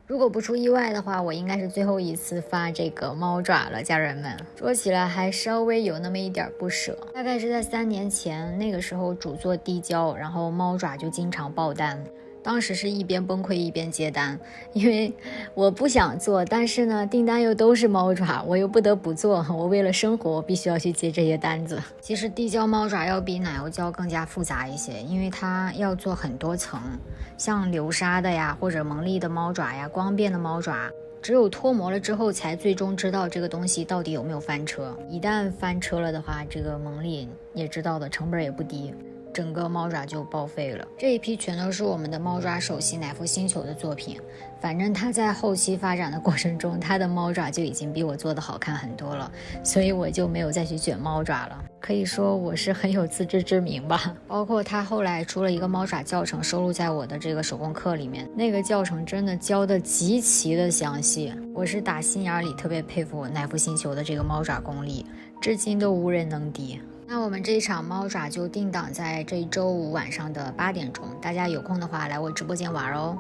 如果不出意外的话，我应该是最后一次发这个猫爪了，家人们。说起来还稍微有那么一点不舍，大概是在3年前，那个时候主做滴胶，然后猫爪就经常爆单。当时是一边崩溃一边接单，因为我不想做，但是呢订单又都是猫爪，我又不得不做，我为了生活我必须要去接这些单子。其实滴胶猫爪要比奶油胶更加复杂一些，因为它要做很多层，像流沙的呀，或者蒙利的猫爪呀，光变的猫爪，只有脱模了之后才最终知道这个东西到底有没有翻车。一旦翻车了的话，这个蒙利也知道的，成本也不低，整个猫爪就报废了。这一批全都是我们的猫爪首席乃夫星球的作品，反正他在后期发展的过程中，他的猫爪就已经比我做的好看很多了，所以我就没有再去卷猫爪了。可以说我是很有自知之明吧。包括他后来出了一个猫爪教程，收录在我的这个手工课里面，那个教程真的教的极其的详细，我是打心眼里特别佩服乃夫星球的这个猫爪功力，至今都无人能敌。那我们这一场猫爪就定档在这一周五晚上的8点钟，大家有空的话来我直播间玩哦。